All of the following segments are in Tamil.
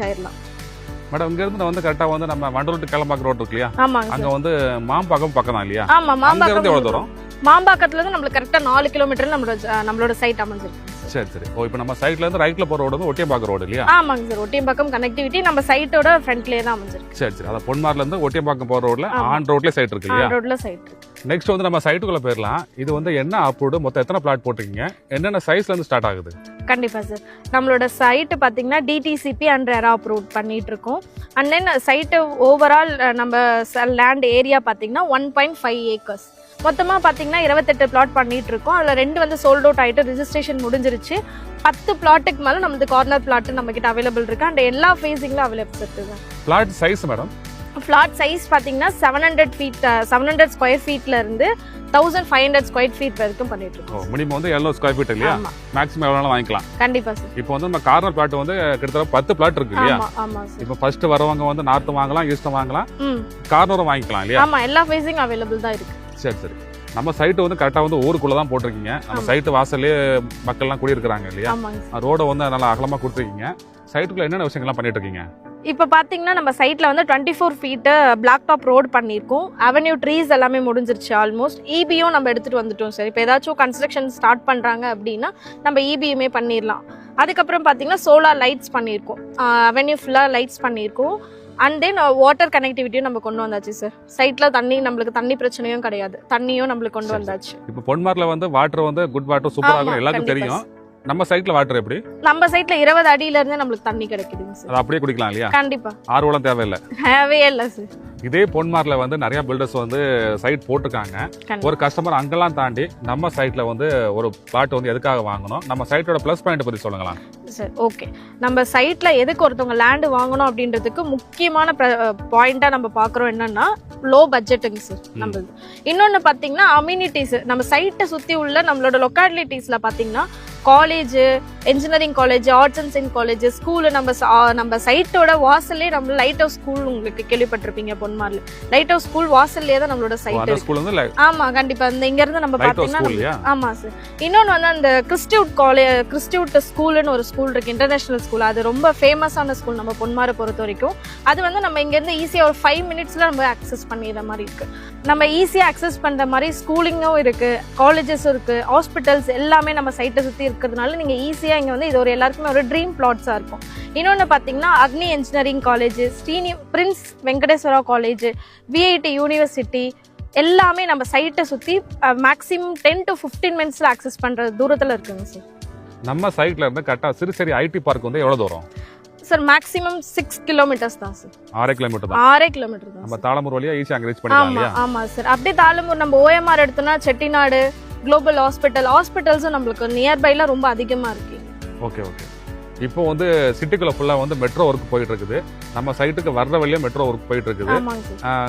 ஆயிரலாம். மேடம் இங்க இருந்து வந்து கரெக்டா வந்து நம்ம வண்டலூர் டு கிளம்பாக்கம் ரோட் இருக்கு இல்லையா? ஆமாங்க அங்க வந்து மாம்பாக்கம் பக்கம் தான் இல்லையா? ஆமா, அங்க இருந்து எவ்வளவு தூரம்? மாம்பாக்கத்துல இருந்து நம்மளுக்கு கரெக்டா 4 கிலோமீட்டர் நம்மளோட சைட் அமைஞ்சிருக்கு. சரி சரி. ஓ இப்போ நம்ம சைட்ல இருந்து ரைட்ல போற ரோடு வந்து ஒட்டியம்பாக்கம் ரோடு இல்லையா? ஆமாங்க சார். ஒட்டியம்பாக்கம் கனெக்டிவிட்டி நம்ம சைட்டோட ஃப்ரண்ட்லயே தான் அமைஞ்சிருக்கு. சரி சரி. அத பொன்மார்ல இருந்து ஒட்டியம்பாக்கம் போற ரோட்ல ஆன் ரோட்ல சைட் இருக்கு இல்லையா? ரோட்ல சைட் இருக்கு. நெக்ஸ்ட் வந்து நம்ம சைட்டுக்குள்ள போயிடலாம். இது வந்து என்ன அப்ரூவ்டு, மொத்தம் எத்தனை பிளாட் போட்டிருக்கீங்க, என்னென்ன சைஸ்ல இருந்து ஸ்டார்ட் ஆகுது? கண்டிப்பா சார். நம்மளோட சைட் பாத்தீங்கன்னா டிடிசிபி அண்ட் ரெரா அப்ரூவ் பண்ணிட்டு இருக்கோம். அண்ட் தென் சைட் ஓவரால் நம்ம லேண்ட் ஏரியா பாத்தீங்கன்னா 1.5 ஏக்கர்ஸ். மொத்தமா பாத்தீங்கன்னா 28 பிளாட் பண்ணிட்டு இருக்கோம். அதுல 2 வந்து சோல்ட் அவுட் ஆயிட்டு ரெஜிஸ்ட்ரேஷன் முடிஞ்சிருச்சு. 10 பிளாட்டுக்கு மேல நமக்கு கார்னர் பிளாட் நம்ம கிட்ட அவைலபிள் இருக்கு. அண்ட் எல்லா ஃபேஸிங்ல அவைலபிள் இருக்கு. Flat size madam? Flat size பாத்தீங்கன்னா 700 ஸ்கொயர் ஃபீட்ல இருந்து 1500 ஸ்கொயர் ஃபீட் வரைக்கும் பண்ணிட்டு இருக்கோம். மினிமம் வந்து 700 ஸ்கொயர் ஃபீட் இல்லையா? மேக்ஸிமம் எவ்வளவு வாங்கிக்கலாம். கண்டிப்பா சார். இப்போ வந்து நம்ம கார்னர் பிளாட் வந்து கிட்டத்தட்ட 10 பிளாட் இருக்கு இல்லையா? ஆமா சார். இப்போ ஃபர்ஸ்ட் வரவங்க வந்து நார்த் வாங்கலாம், ஈஸ்ட் வாங்கலாம், கார்னரும் வாங்கிக்கலாம் இல்லையா? ஆமா, எல்லா ஃபேஸிங் அவைலபிள் தான் இருக்கு. சரி சரி. நம்ம சைட்டு வந்து கரெக்டா வந்து ஊருக்குள்ள தான் போட்டிருக்கீங்க. நம்ம சைட்டு வாசல்லே மக்கள்லாம் குடியிருக்கிறாங்க இல்லையா? ரோட வந்து நல்லா அகலமா கொடுத்துருக்கீங்க. சைட்டுக்குள்ள என்னென்ன விஷயங்கள்லாம் பண்ணிட்டு இருக்கீங்க? இப்போ பார்த்தீங்கன்னா நம்ம சைட்டில் வந்து 24 ஃபீட்டு பிளாக் டாப் ரோடு பண்ணியிருக்கோம். அவென்யூ ட்ரீஸ் எல்லாமே முடிஞ்சிருச்சு ஆல்மோஸ்ட். இபியும் நம்ம எடுத்துகிட்டு வந்துட்டோம் சார். இப்போ ஏதாச்சும் கன்ஸ்ட்ரக்ஷன் ஸ்டார்ட் பண்ணுறாங்க அப்படின்னா நம்ம இபியுமே பண்ணிடலாம். அதுக்கப்புறம் பார்த்தீங்கன்னா சோலார் லைட்ஸ் பண்ணியிருக்கோம். அவென்யூ ஃபுல்லாக லைட்ஸ் பண்ணியிருக்கோம். அண்ட் தென் வாட்டர் கனெக்டிவிட்டியும் நம்ம கொண்டு வந்தாச்சு சார். சைட்டில் நம்மளுக்கு தண்ணி பிரச்சனையும் கிடையாது. தண்ணியும் நம்மளுக்கு கொண்டு வந்தாச்சு. இப்போ பொன்மார்ல வந்து வாட்டர் வந்து குட் வாட்டர் சூப்பராக இருக்கும், எல்லாருக்கும் தெரியும். நம்ம சைட்ல வாட்டர் எப்படி? நம்ம சைட்ல 20 அடியில இருந்து நம்மளுக்கு தண்ணி கிடைக்குதுங்க சார். அது அப்படியே குடிக்கலாம் இல்லையா? கண்டிப்பா. ஆர்வலாம் தேவையில்லை. தேவையில்லை சார். இதே பொன்மார்ல வந்து நிறைய பில்டர்ஸ் வந்து சைட் போட்டிருக்காங்க. ஒரு கஸ்டமர் அங்கெல்லாம் தாண்டி நம்ம சைட்ல வந்து ஒரு பிளாட் வந்து எதுக்காக வாங்கணும், நம்ம சைட்டோட ப்ளஸ் பாயிண்ட் பத்தி சொல்லுங்களா சார்? ஓகே, நம்ம சைட்ல எதுக்கு ஒருத்தவங்க லேண்ட் வாங்கணும் அப்படின்றதுக்கு முக்கியமான பாயிண்டா நம்ம பாக்குறோம் என்னன்னா லோ பட்ஜெட்டுங்க சார். நம்மளுது இன்னொன்னு பாத்தீங்கன்னா அம்யூனிட்டிஸ். நம்ம சைட்டை சுத்தி உள்ள நம்மளோட லொக்காலிட்டிஸ்ல பாத்தீங்கன்னா college, engineering college, arts and science college, school, நம்ம சைட்டோட வாசல்லே நம்ம லைட் ஹவுஸ் ஸ்கூல் உங்களுக்கு கேள்விப்பட்டிருப்பீங்க. பொன்மார்ல லைட் ஹவுஸ் ஸ்கூல் வாசல்லே தான் நம்மளோட சைட் இருக்கு. ஆமா கண்டிப்பா. இங்க இருந்து நம்ம பாத்தீங்கன்னா ஆமா சார். இன்னொன்னு வந்து அந்த கிறிஸ்டியூட் ஸ்கூல்னு ஒரு ஸ்கூல் இருக்கு, இன்டர்நேஷனல் ஸ்கூல். அது ரொம்ப ஃபேமஸான ஸ்கூல் நம்ம பொன்மாரை பொறுத்த வரைக்கும். அது வந்து நம்ம இங்க இருந்து ஈஸியா ஒரு 5 மினிட்ஸ்ல நம்ம அக்சஸ் பண்ணிடுற மாதிரி இருக்கு. நம்ம ஈஸியா அக்சஸ் பண்ற மாதிரி ஸ்கூலிங்கும் இருக்கு, காலேஜஸும் இருக்கு, ஹாஸ்பிட்டல்ஸ் எல்லாமே நம்ம சைட்டை சுத்தி இருக்கிறதுனால நீங்க ஈஸியா இங்க வந்து இது ஒரு எல்லாருக்குமே ஒரு ட்ரீம் பிளாட்ஸா இருக்கும். இன்னொன்னு பாத்தீங்கன்னா அக்னி engineering college, Prince Venkateswara college, VIT university எல்லாமே நம்ம சைட்டை சுத்தி மேக்ஸிமம் 10 to 15 மினிட்ஸ்ல அக்சஸ் பண்ற தூரத்துல இருக்குங்க சார். நம்ம சைட்ல இருந்து கரெக்டா சிறுசேரி ஐடி பார்க் வந்து எவ்வளவு தூரம் சார்? மேக்ஸிமம் 6 கிலோமீட்டர்ஸ் தான் சார். 6 கிலோமீட்டர் தான். 6 கிலோமீட்டர் தான். நம்ம தாளமூர் வழியா ஈஸியா அங்க ரீச் பண்ணிடலாம் இல்லையா? ஆமா சார். அப்படியே தாளமூர் நம்ம OMR எடுத்தோம்னா செட்டிநாடு குளோபல் ஹாஸ்பிட்டல்ஸும் நம்மளுக்கு நியர்பைல ரொம்ப அதிகமா இருக்கு. Okay okay. இப்போ வந்து சிட்டிக்குள்ள ஃபுல்லா வந்து மெட்ரோ ஒர்க் போயிட்டு இருக்குது. நம்ம சைட்டுக்கு வர்ற வழியா மெட்ரோ ஒர்க் போயிட்டு இருக்குது.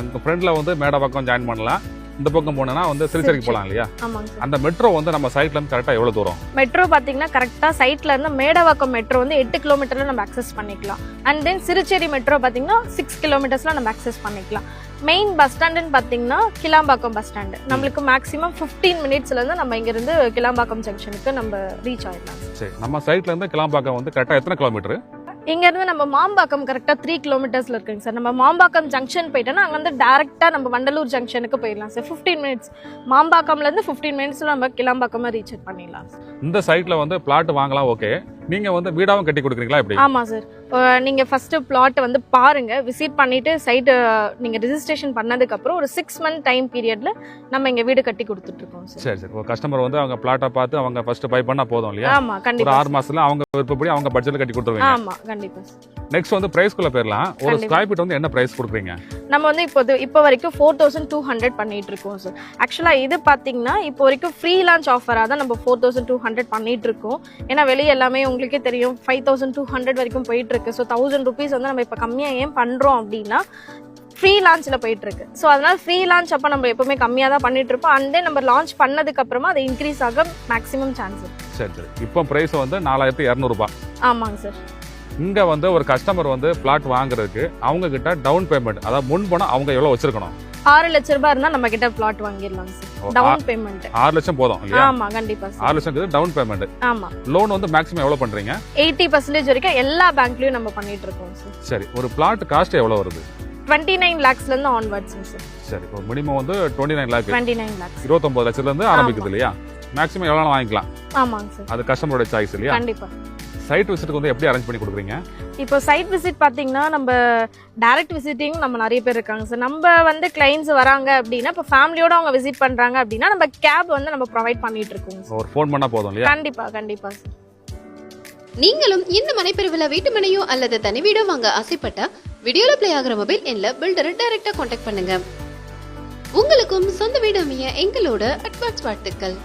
இந்த ஃப்ரண்ட்ல வந்து மேடவாக்கம் ஜாயின் பண்ணலாம். இந்த பக்கம் போனா வந்து சிறுசேரிக்கு போலாம் இல்லையா? அந்த மெட்ரோ வந்து நம்ம சைட்ல இருந்து கரெக்டா எவ்வளவு தூரம்? மெட்ரோ பாத்தீங்கன்னா கரெக்டா சைட்ல இருந்து மேடவாக்கம் மெட்ரோ வந்து 8 கிலோமீட்டர்ல நம்ம அக்சஸ் பண்ணிக்கலாம். அண்ட் தென் சிறுச்சேரி மெட்ரோ பாத்தீங்கன்னா 6 கிலோமீட்டர்ஸ்ல நம்ம அக்சஸ் பண்ணிக்கலாம். மெயின் பஸ் ஸ்டாண்டுன்னு பாத்தீங்கன்னா கிளாம்பாக்கம் பஸ் ஸ்டாண்டு. நம்மளுக்கு மேக்ஸிமம் 15 மினிட்ஸ்ல இருந்து நம்ம இங்க இருந்து கிளாம்பாக்கம் ஜங்ஷனுக்கு நம்ம ரீச் ஆயிடலாம். சரி, நம்ம சைட்ல இருந்து கிளாம்பாக்கம் வந்து கரெக்டா எத்தனை கிலோமீட்டர்? இங்க இருந்து நம்ம மாம்பாக்கம் கரெக்டா 3 கிலோமீட்டர்ஸ்ல இருக்குங்க சார். நம்ம மாம்பாக்கம் ஜங்ஷன் போயிட்டோம்னா அங்க வந்து டைரக்டா நம்ம வண்டலூர் ஜங்ஷனுக்கு போயிடலாம் சார். 15 மினிட்ஸ் மாம்பாக்கம்ல இருந்து 15 மினிட்ஸ்ல நம்ம கிளாம்பாக்கமா ரீச் பண்ணிடலாம். இந்த சைட்ல வந்து பிளாட் வாங்கலாம். ஓகே, நீங்க வந்து வீடாவும் கட்டி கொடுக்குறீங்களா எப்படி? ஆமா சார். நீங்க ஃபர்ஸ்ட் பிளாட் வந்து பாருங்க, விசிட் பண்ணிட்டு சைட் நீங்க ரெஜிஸ்ட்ரேஷன் பண்ணதுக்கு அப்புறம் ஒரு 6 மந்த் டைம் பீரியட்ல நம்ம இங்க வீடு கட்டி கொடுத்துட்டு இருக்கோம் சார். சரி சரி. ஒரு கஸ்டமர் வந்து அவங்க பிளாட்டை பார்த்து அவங்க ஃபர்ஸ்ட் பை பண்ணா போதும் இல்லையா? ஆமா கண்டிப்பா. ஒரு 6 மாசத்துல அவங்க விருப்பப்படி அவங்க பட்ஜெட்ல கட்டி கொடுத்துருவீங்க. ஆமா கண்டிப்பா. நெக்ஸ்ட் வந்து பிரைஸ் குள்ள போயிரலாம். ஒரு ஸ்கொயர் ஃபீட் வந்து என்ன பிரைஸ் கொடுக்குறீங்க? நம்ம வந்து இப்போ வரைக்கும் 4200 பண்ணிட்டு இருக்கோம் சார். ஆக்சுவலா இது பாத்தீங்கன்னா இப்போ வரைக்கும் ஃப்ரீ லான்ச் ஆஃபரா தான் நம்ம 4200 பண்ணிட்டு இருக்கோம். ஏன்னா வெளியே எல்லாமே உங்களுக்கே தெரியும் 5200 வரைக்கும் போயிட்டு இருக்கு. ஸோ 1000 rupees வந்து நம்ம இப்போ கம்மியா ஏன் பண்றோம் அப்படின்னா ஃப்ரீ லான்ச்ல போயிட்டு இருக்கு. ஸோ அதனால ஃப்ரீ லான்ச் அப்போ நம்ம எப்பவுமே கம்மியாக தான் பண்ணிட்டு இருப்போம். அண்ட் தென் நம்ம லான்ச் பண்ணதுக்கு அப்புறமா அது இன்க்ரீஸ் ஆக மேக்ஸிமம் சான்ஸ் இருக்கு. சரி சரி. இப்போ பிரைஸ் வந்து 4200 ரூபாய். ஆமாங்க சார். இங்க வந்து ஒரு கஸ்டமர் வந்து பிளாட் வாங்குறதுக்கு அவங்க கிட்ட டவுன் பேமெண்ட், அதாவது முன் பணம் அவங்க எவ்வளவு வச்சிருக்கணும்? 6 லட்சம் ரூபாய் இருந்தா நம்ம கிட்ட பிளாட் வாங்கிடலாம் சார். டவுன் பேமெண்ட் 6 லட்சம் போதும் இல்லையா? ஆமா கண்டிப்பா சார். 6 லட்சம் டவுன் பேமெண்ட். ஆமா. லோன் வந்து மேக்ஸிமம் எவ்வளவு பண்றீங்க? 80% வரைக்கும் எல்லா பேங்க்லயும் நம்ம பண்ணிட்டு இருக்கோம் சார். சரி, ஒரு பிளாட் காஸ்ட் எவ்வளவு வருது? 29 lakhsல இருந்து ஆன்வர்ட்ஸ் சார். சரி, ஒரு மினிமம் வந்து 29 லாக். 29 lakhs. 29 லட்சத்துல இருந்து ஆரம்பிக்குது இல்லையா? மேக்ஸிமம் எவ்வளவு வாங்கிக்கலாம். ஆமாங்க சார். அது கஸ்டமரோட சாய்ஸ் இல்லையா? கண்டிப்பா. சைட் விசிட்டுக்கு வந்து எப்படி அரேஞ்ச் பண்ணி கொடுக்குறீங்க? இப்போ சைட் விசிட் பாத்தீங்கன்னா நம்ம டைரக்ட் விசிட்டிங் நம்ம நிறைய பேர் இருக்காங்க சார். நம்ம வந்து கிளைண்ட்ஸ் வராங்க அப்படின்னா இப்போ ஃபேமிலியோட அவங்க விசிட் பண்றாங்க அப்படின்னா நம்ம கேப் வந்து நம்ம ப்ரொவைட் பண்ணிட்டு இருக்கோம் சார். ஒரு ஃபோன் பண்ணா போதும் இல்லையா? கண்டிப்பா கண்டிப்பா சார். நீங்களும் இந்த மனைப்பிரிவுல வீட்டு மனையோ அல்லது தனி வீடோ வாங்க ஆசைப்பட்டா வீடியோல பிளே ஆகிற மொபைல் எண்ல பில்டரை டைரக்டா கான்டாக்ட் பண்ணுங்க. உங்களுக்கும் சொந்த வீடு அமைய எங்களோட அட்வான்ஸ் வாழ்த்துக்கள்.